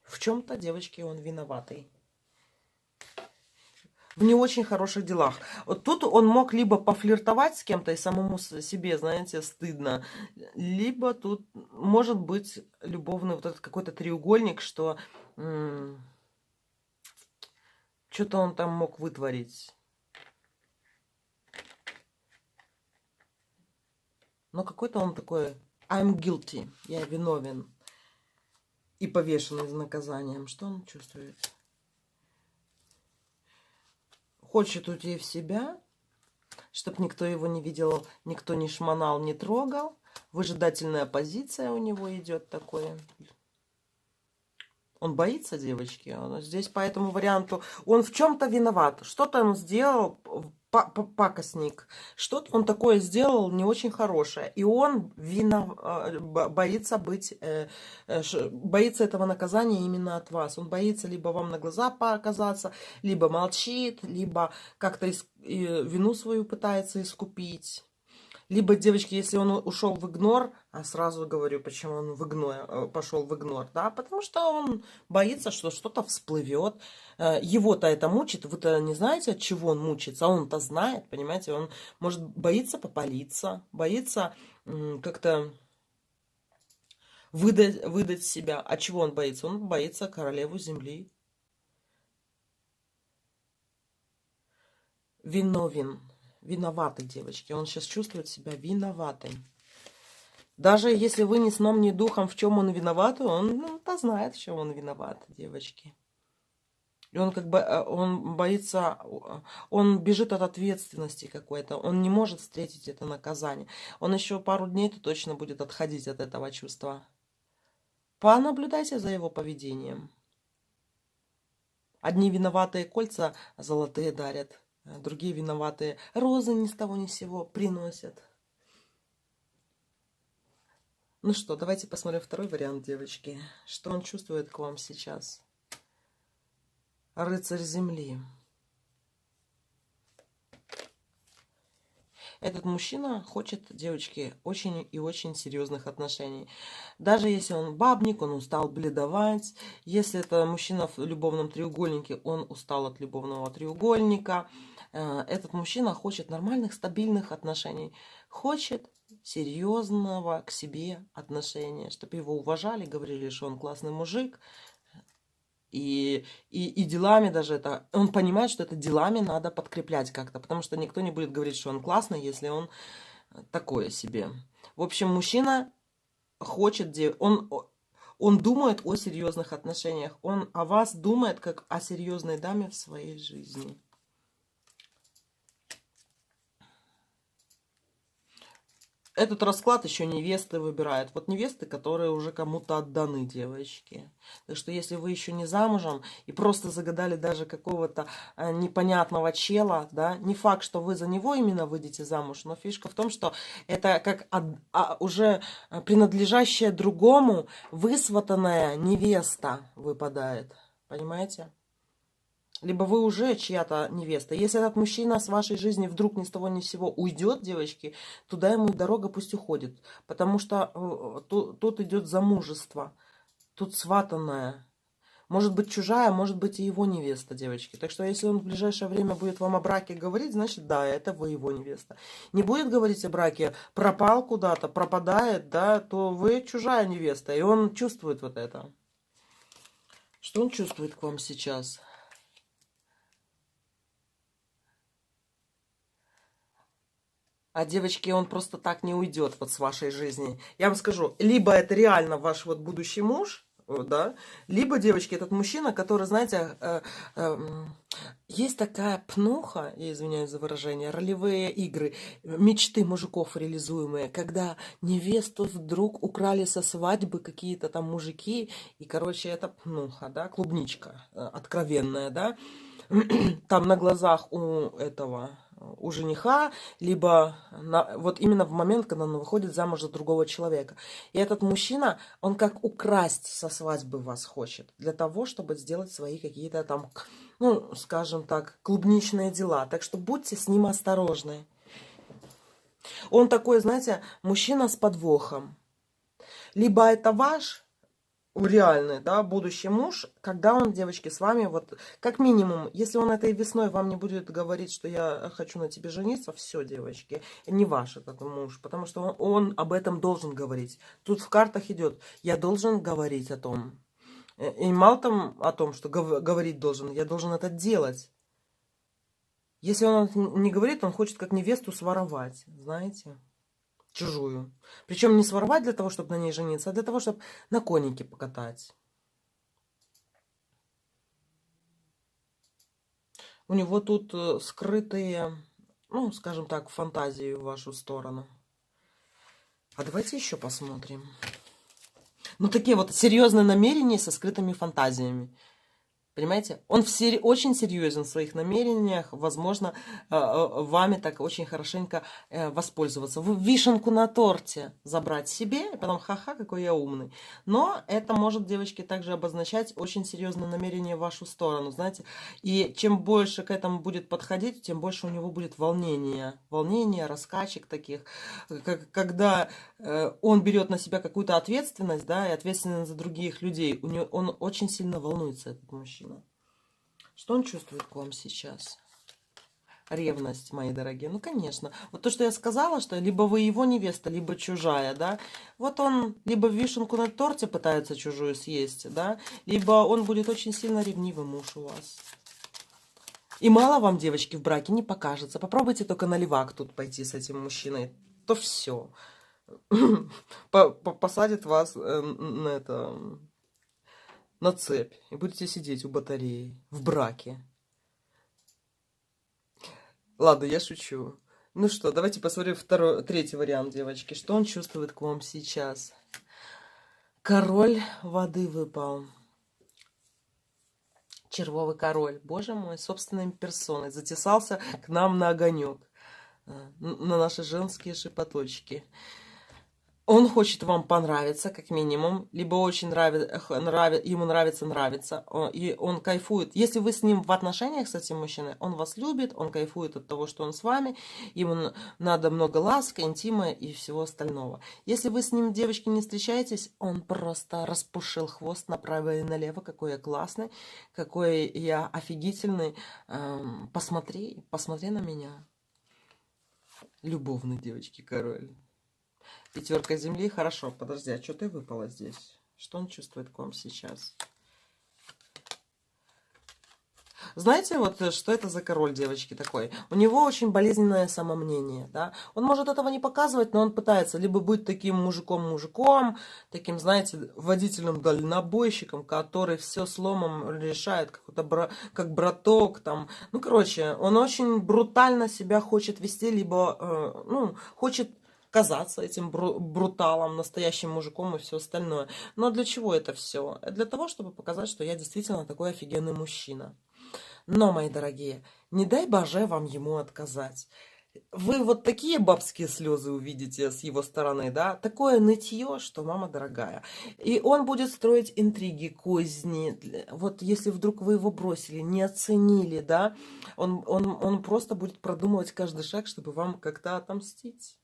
В чем-то, девочки, он виноватый. В не очень хороших делах. Вот тут он мог либо пофлиртовать с кем-то и самому себе, знаете, стыдно, либо тут может быть любовный вот этот какой-то треугольник, что что-то он там мог вытворить. Но какой-то он такой I'm guilty, я виновен. И повешенный с наказанием. Что он чувствует? Хочет уйти в себя, чтобы никто его не видел, никто не шмонал, не трогал. Выжидательная позиция у него идет такое. Он боится, девочки. Он здесь по этому варианту. Он в чем-то виноват. Что-то он сделал, пакостник. Что-то он такое сделал не очень хорошее. И он боится быть, боится этого наказания именно от вас. Он боится либо вам на глаза показаться, либо молчит, либо как-то вину свою пытается искупить. Либо, девочки, если он ушел в игнор, а сразу говорю, почему он пошел в игнор, да, потому что он боится, что что-то всплывет. Его-то это мучит, вы-то не знаете, от чего он мучится, а он-то знает, понимаете, он может боится попалиться, боится как-то выдать себя. А чего он боится? Он боится королеву земли. Виновен. Виноватый, девочки. Он сейчас чувствует себя виноватым. Даже если вы ни сном, ни духом, в чем он виноват, он знает, в чем он виноват, девочки. И он как бы, он боится, он бежит от ответственности какой-то, он не может встретить это наказание. Он еще пару дней-то точно будет отходить от этого чувства. Понаблюдайте за его поведением. Одни виноватые кольца золотые дарят, другие виноватые розы ни с того ни с сего приносят. Ну что, давайте посмотрим второй вариант, девочки. Что он чувствует к вам сейчас? Рыцарь земли. Этот мужчина хочет, девочки, очень и очень серьезных отношений. Даже если он бабник, он устал бледовать. Если это мужчина в любовном треугольнике, он устал от любовного треугольника. Этот мужчина хочет нормальных, стабильных отношений. Хочет серьезного к себе отношения. Чтобы его уважали, говорили, что он классный мужик. И делами даже это, он понимает, что это делами надо подкреплять как-то, потому что никто не будет говорить, что он классный, если он такое себе. В общем, мужчина хочет, он думает о серьезных отношениях, он о вас думает как о серьезной даме в своей жизни. Этот расклад еще невесты выбирает. Вот невесты, которые уже кому-то отданы, девочки. Так что если вы еще не замужем и просто загадали даже какого-то непонятного чела, да, не факт, что вы за него именно выйдете замуж, но фишка в том, что это как уже принадлежащая другому высватанная невеста выпадает. Понимаете? Либо вы уже чья-то невеста. Если этот мужчина с вашей жизни вдруг ни с того ни с сего уйдет, девочки, туда ему дорога пусть уходит. Потому что тут идет замужество. Тут сватанная. Может быть чужая, может быть и его невеста, девочки. Так что если он в ближайшее время будет вам о браке говорить, значит да, это вы его невеста. Не будет говорить о браке, пропал куда-то, пропадает, да, то вы чужая невеста. И он чувствует вот это. Что он чувствует к вам сейчас? А девочки, он просто так не уйдет вот с вашей жизни. Я вам скажу, либо это реально ваш вот будущий муж, да, либо, девочки, этот мужчина, который, знаете, есть такая пнуха, я извиняюсь за выражение, ролевые игры, мечты мужиков реализуемые, когда невесту вдруг украли со свадьбы какие-то там мужики, и, короче, это пнуха, да, клубничка откровенная, да, там на глазах у жениха, либо вот именно в момент, когда он выходит замуж за другого человека. И этот мужчина, он как украсть со свадьбы вас хочет, для того, чтобы сделать свои какие-то там, ну, скажем так, клубничные дела. Так что будьте с ним осторожны. Он такой, знаете, мужчина с подвохом. Либо это ваш реальный, да, будущий муж, когда он, девочки, с вами, вот, как минимум, если он этой весной вам не будет говорить, что я хочу на тебе жениться, все, девочки, не ваш этот муж, потому что он об этом должен говорить. Тут в картах идет, я должен говорить о том. И мало там о том, что говорить должен, я должен это делать. Если он не говорит, он хочет как невесту своровать, знаете. Чужую. Причем не своровать для того, чтобы на ней жениться, а для того, чтобы на конике покатать. У него тут скрытые, ну, скажем так, фантазии в вашу сторону. А давайте еще посмотрим. Ну, такие вот серьезные намерения со скрытыми фантазиями. Понимаете? Он очень серьезен в своих намерениях. Возможно, вами так очень хорошенько воспользоваться. Вишенку на торте забрать себе, и потом ха-ха, какой я умный. Но это может, девочки, также обозначать очень серьезное намерение в вашу сторону, знаете. И чем больше к этому будет подходить, тем больше у него будет волнения. Волнения, раскачек таких. Когда он берет на себя какую-то ответственность, да, и ответственность за других людей, он очень сильно волнуется, этот мужчина. Что он чувствует к вам сейчас? Ревность, мои дорогие. Ну, конечно. Вот то, что я сказала, что либо вы его невеста, либо чужая, да. Вот он либо вишенку на торте пытается чужую съесть, да, либо он будет очень сильно ревнивый муж у вас. И мало вам, девочки, в браке не покажется. Попробуйте только на левак тут пойти с этим мужчиной. То все. Посадит вас на это... на цепь и будете сидеть у батареи в браке. Ладно, я шучу. Ну что, давайте посмотрим третий вариант, девочки. Что он чувствует к вам сейчас? Король воды выпал. Червовый король, боже мой, собственной персоной затесался к нам на огонек, на наши женские шепоточки. Он хочет вам понравиться, как минимум, либо очень ему нравится, и он кайфует. Если вы с ним в отношениях, с этим мужчиной, он вас любит, он кайфует от того, что он с вами, ему надо много ласк, интима и всего остального. Если вы с ним, девочки, не встречаетесь, он просто распушил хвост направо и налево, какой я классный, какой я офигительный. Посмотри на меня. Любовный, девочки, король. Пятерка земли. Хорошо, подожди, а что ты выпала здесь? Что он чувствует к вам сейчас? Знаете, вот что это за король, девочки, такой? У него очень болезненное самомнение, да? Он может этого не показывать, но он пытается либо быть таким мужиком, таким, знаете, водителем-дальнобойщиком, который все сломом решает, как браток, там. Ну, короче, он очень брутально себя хочет вести, либо, хочет казаться этим бруталом, настоящим мужиком и все остальное. Но для чего это все? Для того, чтобы показать, что я действительно такой офигенный мужчина. Но, мои дорогие, не дай боже вам ему отказать. Вы вот такие бабские слезы увидите с его стороны, да? Такое нытье, что мама дорогая. И он будет строить интриги, козни. Вот если вдруг вы его бросили, не оценили, да? Он просто будет продумывать каждый шаг, чтобы вам как-то отомстить.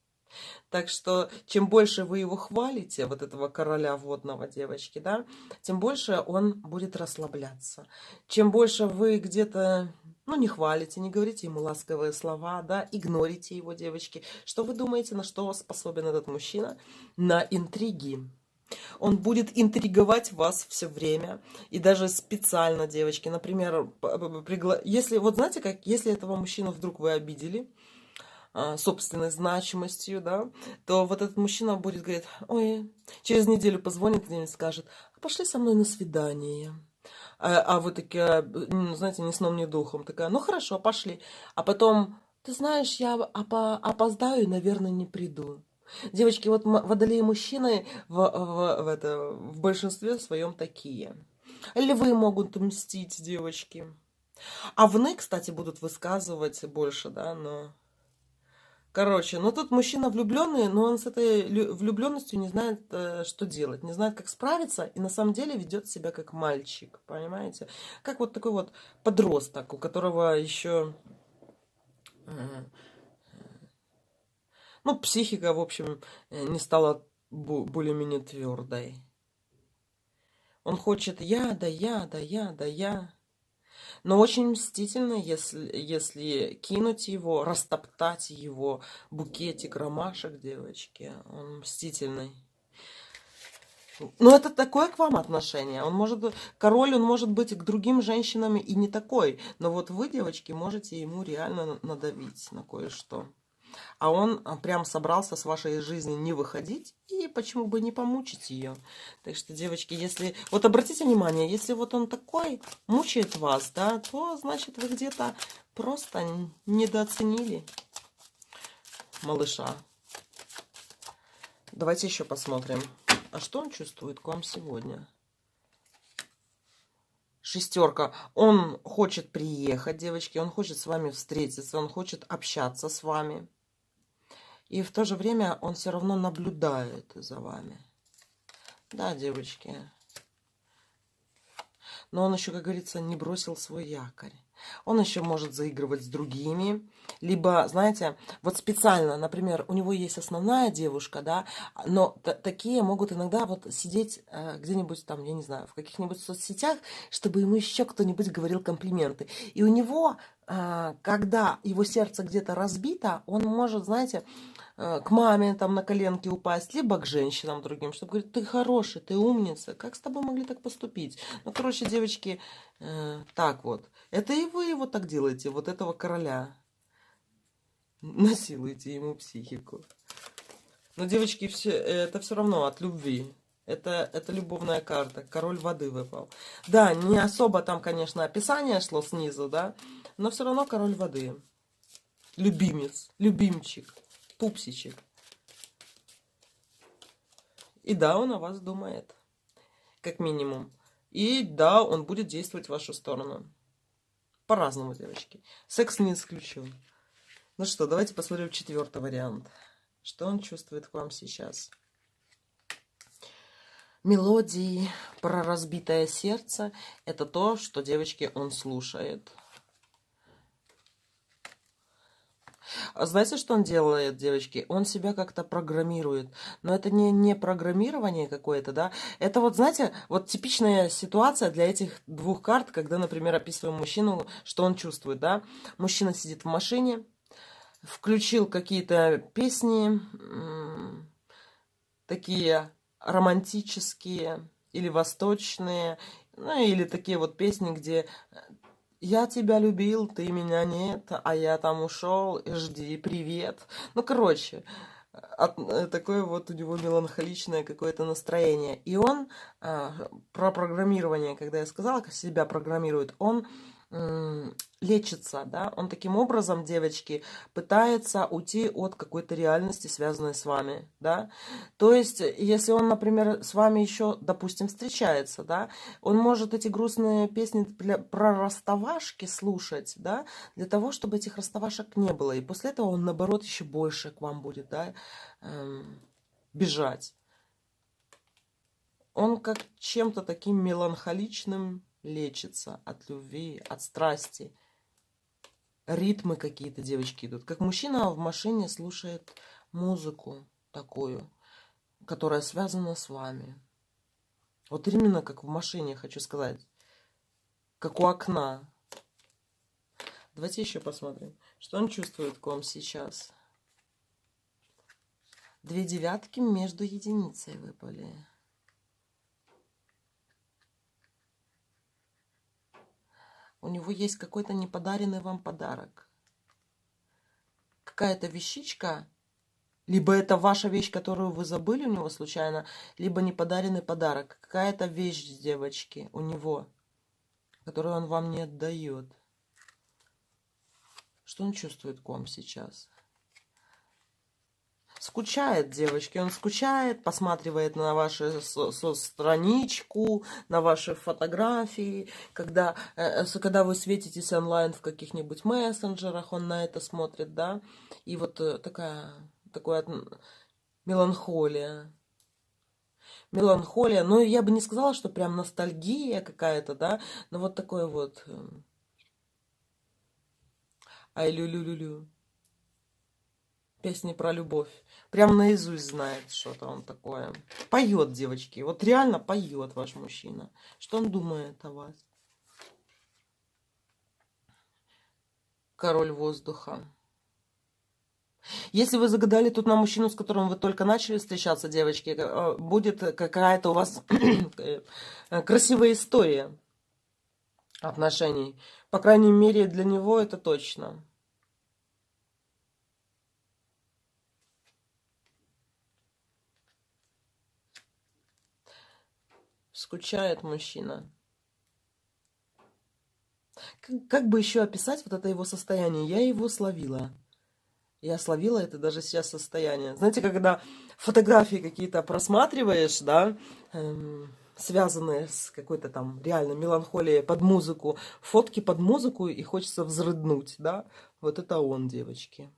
Так что, чем больше вы его хвалите, вот этого короля водного, девочки, да, тем больше он будет расслабляться. Чем больше вы где-то, не хвалите, не говорите ему ласковые слова, да, игнорите его, девочки. Что вы думаете, на что способен этот мужчина? На интриги. Он будет интриговать вас все время. И даже специально, девочки. Например, если, вот знаете как, если этого мужчину вдруг вы обидели, собственной значимостью, да, то вот этот мужчина будет говорить: ой, через неделю позвонит и скажет: пошли со мной на свидание. А вы такие, знаете, ни сном, ни духом. Такая: ну хорошо, пошли. А потом: ты знаешь, я опоздаю и, наверное, не приду. Девочки, вот водолеи мужчины в большинстве своем такие. Львы могут мстить, девочки. Овны, кстати, будут высказывать больше, да, но... Короче, тут мужчина влюбленный, но он с этой влюбленностью не знает, что делать, не знает, как справиться, и на самом деле ведет себя как мальчик, понимаете? Как вот такой вот подросток, у которого еще, психика, в общем, не стала более-менее твердой. Он хочет я. Но очень мстительно, если кинуть его, растоптать его букетик ромашек, девочки. Он мстительный. Но это такое к вам отношение. Король, он может быть к другим женщинам и не такой. Но вот вы, девочки, можете ему реально надавить на кое-что. А он прям собрался с вашей жизни не выходить, и почему бы не помучить ее. Так что, девочки, если... Вот обратите внимание, если вот он такой, мучает вас, да, то, значит, вы где-то просто недооценили малыша. Давайте еще посмотрим. А что он чувствует к вам сегодня? Шестерка. Он хочет приехать, девочки, он хочет с вами встретиться, он хочет общаться с вами. И в то же время он все равно наблюдает за вами. Да, девочки. Но он еще, как говорится, не бросил свой якорь. Он еще может заигрывать с другими. Либо, знаете, вот специально, например, у него есть основная девушка, да, но такие могут иногда вот сидеть где-нибудь там, я не знаю, в каких-нибудь соцсетях, чтобы ему еще кто-нибудь говорил комплименты. И у него, когда его сердце где-то разбито, он может, знаете, к маме там на коленки упасть, либо к женщинам другим, чтобы говорить: ты хороший, ты умница, как с тобой могли так поступить? Ну, короче, девочки, так вот. Это и вы его так делаете, вот этого короля. Насилуете ему психику. Но, девочки, это все равно от любви. Это любовная карта. Король воды выпал. Да, не особо там, конечно, описание шло снизу, да, но все равно король воды. Любимец, любимчик, пупсичек. И да, он о вас думает, как минимум. И да, он будет действовать в вашу сторону. По-разному, девочки. Секс не исключен. Ну что, давайте посмотрим четвертый вариант. Что он чувствует к вам сейчас? Мелодии про разбитое сердце. Это то, что, девочки, он слушает. А знаете, что он делает, девочки? Он себя как-то программирует. Но это не программирование какое-то, да? Это вот, знаете, вот типичная ситуация для этих двух карт, когда, например, описываем мужчину, что он чувствует, да? Мужчина сидит в машине, включил какие-то песни, такие романтические или восточные, ну или такие вот песни, где я тебя любил, ты меня нет, а я там ушел, жди, привет. Ну, короче, такое вот у него меланхоличное какое-то настроение. И он про программирование, когда я сказала, как себя программирует, он лечится, да, он таким образом, девочки, пытается уйти от какой-то реальности, связанной с вами, да. То есть, если он, например, с вами еще, допустим, встречается, да, он может эти грустные песни про расставашки слушать, да, для того, чтобы этих расставашек не было. И после этого он, наоборот, еще больше к вам будет, да, бежать. Он как чем-то таким меланхоличным лечится от любви, от страсти. Ритмы какие-то, девочки, идут. Как мужчина в машине слушает музыку такую, которая связана с вами. Вот именно как в машине, хочу сказать. Как у окна. Давайте еще посмотрим, что он чувствует к вам сейчас. 2 девятки между единицей выпали. У него есть какой-то неподаренный вам подарок. Какая-то вещичка, либо это ваша вещь, которую вы забыли у него случайно, либо неподаренный подарок. Какая-то вещь, девочки, у него, которую он вам не отдает. Что он чувствует к вам сейчас? Скучает, девочки, он скучает, посматривает на вашу страничку, на ваши фотографии. Когда вы светитесь онлайн в каких-нибудь мессенджерах, он на это смотрит, да. И вот такая меланхолия. Меланхолия, ну, я бы не сказала, что прям ностальгия какая-то, да, но вот такое вот. Ай-лю-лю-лю-лю. Песни про любовь. Прям наизусть знает что-то он такое. Поет, девочки. Вот реально поет ваш мужчина. Что он думает о вас? Король воздуха. Если вы загадали тут на мужчину, с которым вы только начали встречаться, девочки, будет какая-то у вас красивая история отношений. По крайней мере, для него это точно. Скучает мужчина. Как бы еще описать вот это его состояние? Я его словила. Я словила это даже сейчас состояние. Знаете, когда фотографии какие-то просматриваешь, да, связанные с какой-то там реально меланхолией под музыку, фотки под музыку, и хочется взрыднуть, да? Вот это он, девочки.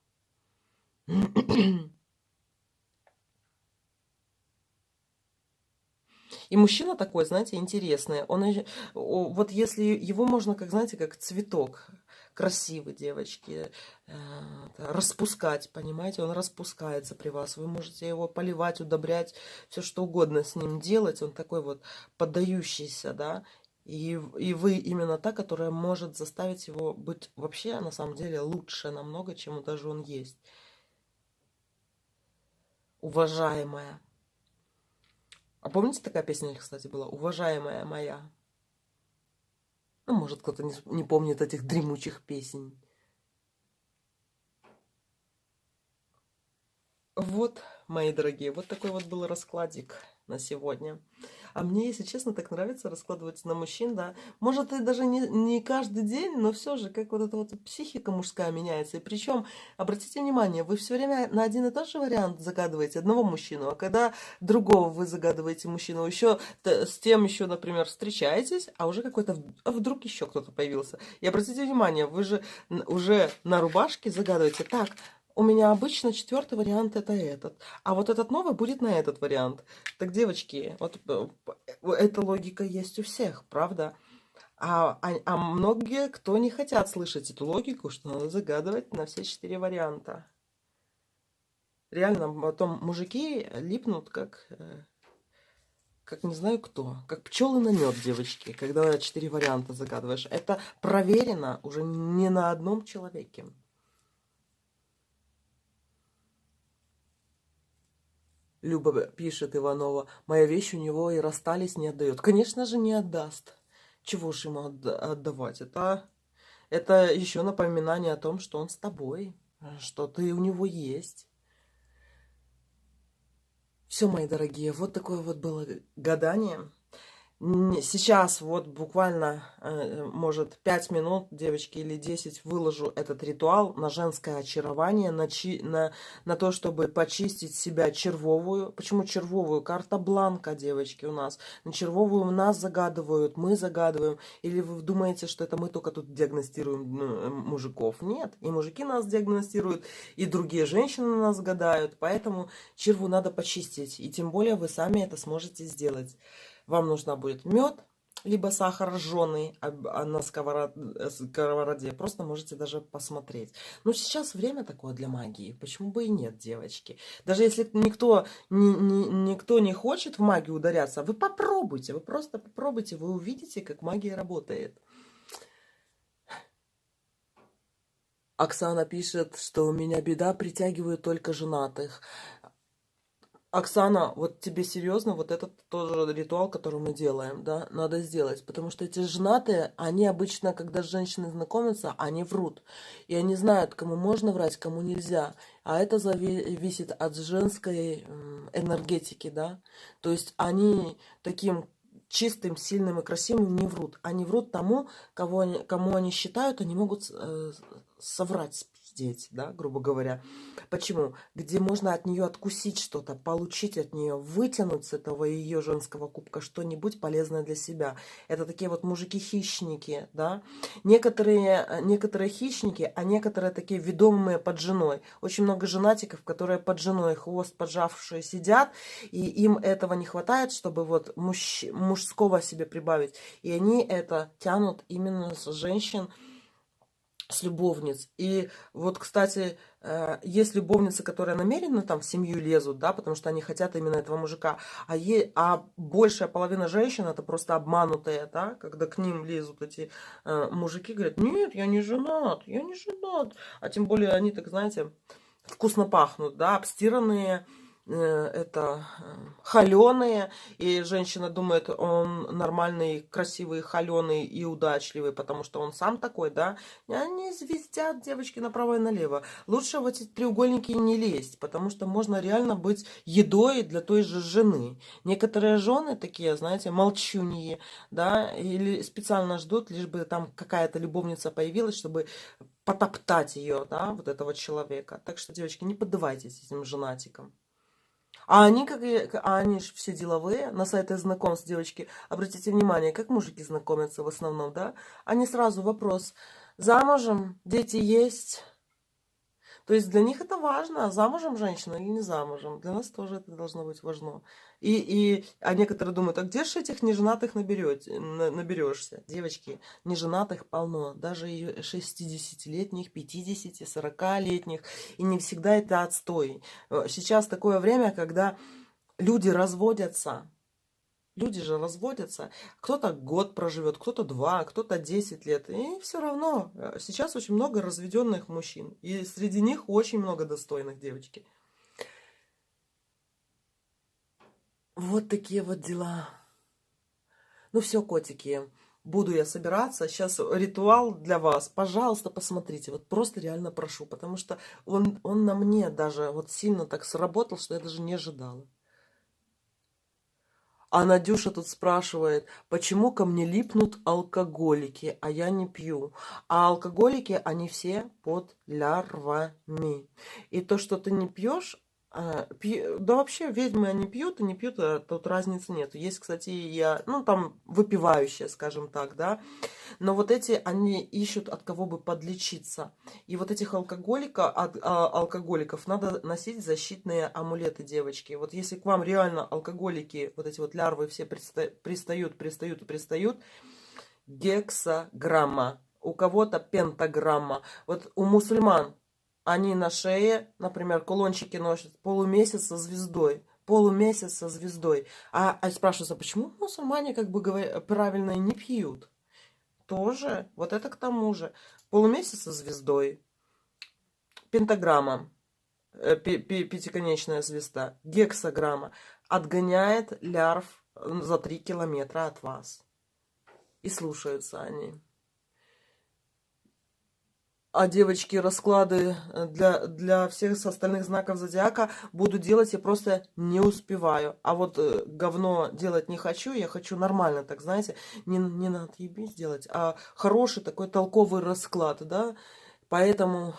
И мужчина такой, знаете, интересный. Вот если его можно, как, знаете, как цветок красивый, девочки, распускать, понимаете, он распускается при вас. Вы можете его поливать, удобрять, все что угодно с ним делать. Он такой вот поддающийся, да. И вы именно та, которая может заставить его быть вообще, на самом деле, лучше намного, чем даже он есть. Уважаемая. А помните, такая песня, кстати, была? «Уважаемая моя». Ну, может, кто-то не помнит этих дремучих песен. Вот, мои дорогие, вот такой вот был раскладик на сегодня. А мне, если честно, так нравится раскладывать на мужчин, да. Может, и даже не каждый день, но все же, как вот эта вот психика мужская меняется. И причем, обратите внимание, вы все время на один и тот же вариант загадываете одного мужчину, а когда другого вы загадываете мужчину, еще с тем еще, например, встречаетесь, а уже какой-то вдруг еще кто-то появился. И обратите внимание, вы же уже на рубашке загадываете так. У меня обычно четвертый вариант это этот, а вот этот новый будет на этот вариант. Так, девочки, вот эта логика есть у всех, правда? А многие, кто не хотят слышать эту логику, что надо загадывать на все 4 варианта. Реально, потом мужики липнут, как не знаю кто, как пчелы на мед, девочки, когда 4 варианта загадываешь. Это проверено уже не на одном человеке. Люба пишет Иванова, моя вещь у него и расстались, не отдает. Конечно же, не отдаст. Чего ж ему отдавать? Это еще напоминание о том, что он с тобой, что ты у него есть. Все, мои дорогие, вот такое вот было гадание. Сейчас вот буквально, может, 5 минут, девочки, или 10 выложу этот ритуал на женское очарование, на то, чтобы почистить себя червовую. Почему червовую? Карта бланка, девочки, у нас. На червовую у нас загадывают, мы загадываем. Или вы думаете, что это мы только тут диагностируем мужиков? Нет, и мужики нас диагностируют, и другие женщины нас гадают. Поэтому черву надо почистить. И тем более вы сами это сможете сделать. Вам нужна будет мед, либо сахар ржаный, на сковороде. Просто можете даже посмотреть. Но сейчас время такое для магии. Почему бы и нет, девочки? Даже если никто не хочет в магию ударяться, вы попробуйте. Вы просто попробуйте. Вы увидите, как магия работает. Оксана пишет, что у меня беда, притягиваю только женатых. Оксана, вот тебе серьезно, вот этот тоже ритуал, который мы делаем, да, надо сделать. Потому что эти женатые, они обычно, когда женщины знакомятся, они врут. И они знают, кому можно врать, кому нельзя. А это зависит от женской энергетики, да. То есть они таким чистым, сильным и красивым не врут. Они врут тому, кому они считают, они могут соврать, спиздеть, да, грубо говоря. Почему? Где можно от нее откусить что-то, получить от нее, вытянуть с этого ее женского кубка что-нибудь полезное для себя. Это такие вот мужики-хищники, да. Некоторые хищники, а некоторые такие ведомые под женой. Очень много женатиков, которые под женой хвост поджавшие сидят, и им этого не хватает, чтобы вот мужского себе прибавить. И они это тянут именно с женщин, с любовниц. И вот, кстати, есть любовницы, которые намеренно там в семью лезут, да, потому что они хотят именно этого мужика, а большая половина женщин это просто обманутые, да, когда к ним лезут эти мужики, говорят, нет, я не женат, а тем более они, так знаете, вкусно пахнут, да, обстиранные, холеные, и женщина думает, он нормальный, красивый, холеный и удачливый, потому что он сам такой, да, и они звездят, девочки, направо и налево. Лучше в эти треугольники не лезть, потому что можно реально быть едой для той же жены. Некоторые жены такие, знаете, молчуньи, да, или специально ждут, лишь бы там какая-то любовница появилась, чтобы потоптать ее, да, вот этого человека. Так что, девочки, не поддавайтесь этим женатикам. А они же все деловые, на сайтах знакомств, девочки, обратите внимание, как мужики знакомятся в основном, да? Они сразу вопрос, замужем, дети есть? То есть для них это важно, замужем женщина или не замужем. Для нас тоже это должно быть важно. А некоторые думают, а где же этих неженатых наберешься? Девочки, неженатых полно. Даже и 60-летних, 50, 40-летних. И не всегда это отстой. Сейчас такое время, когда люди разводятся. Люди же разводятся. Кто-то год проживет, кто-то 2, кто-то 10 лет. И все равно сейчас очень много разведенных мужчин. И среди них очень много достойных, девочки. Вот такие вот дела. Ну все, котики. буду я собираться. Сейчас ритуал для вас. Пожалуйста, посмотрите. Вот просто реально прошу. Потому что он на мне даже вот сильно так сработал, что я даже не ожидала. А Надюша тут спрашивает, почему ко мне липнут алкоголики, а я не пью. А алкоголики, они все под лярвами. И то, что ты не пьешь, да вообще ведьмы они пьют и не пьют, тут разницы нет. Есть, кстати, ну там выпивающие, скажем так, да. Но вот эти, они ищут от кого бы подлечиться. И вот этих алкоголиков надо носить защитные амулеты, девочки. Вот если к вам реально алкоголики, вот эти вот лярвы все пристают, гексаграмма. У кого-то пентаграмма. Вот у мусульман они на шее, например, кулончики носят полумесяц со звездой. Полумесяц со звездой. А спрашивается, почему мусульмане, как бы говоря, правильно не пьют? Тоже, вот это к тому же. Полумесяц со звездой, пентаграмма, пятиконечная звезда, гексаграмма отгоняет лярв за 3 километра от вас. И слушаются они. А девочки, расклады для всех остальных знаков зодиака буду делать, я просто не успеваю. А вот говно делать не хочу, я хочу нормально, так знаете, не на отъебись делать, а хороший такой толковый расклад, да. Поэтому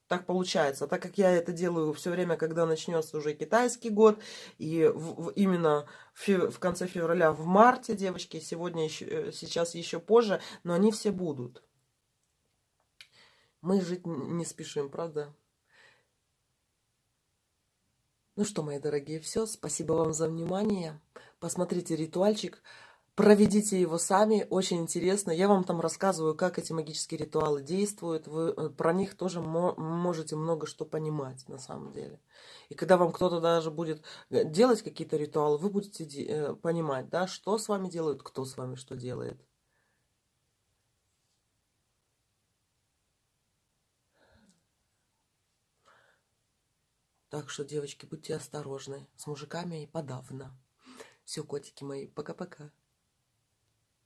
так получается. Так как я это делаю все время, когда начнется уже китайский год, и именно в конце февраля, в марте, девочки, сейчас еще позже, но они все будут. Мы жить не спешим, правда? Ну что, мои дорогие, все. Спасибо вам за внимание. Посмотрите ритуальчик. Проведите его сами. Очень интересно. Я вам там рассказываю, как эти магические ритуалы действуют. Вы про них тоже можете много что понимать, на самом деле. И когда вам кто-то даже будет делать какие-то ритуалы, вы будете понимать, да, что с вами делают, кто с вами что делает. Так что, девочки, будьте осторожны. С мужиками и подавно. Все, котики мои, пока-пока.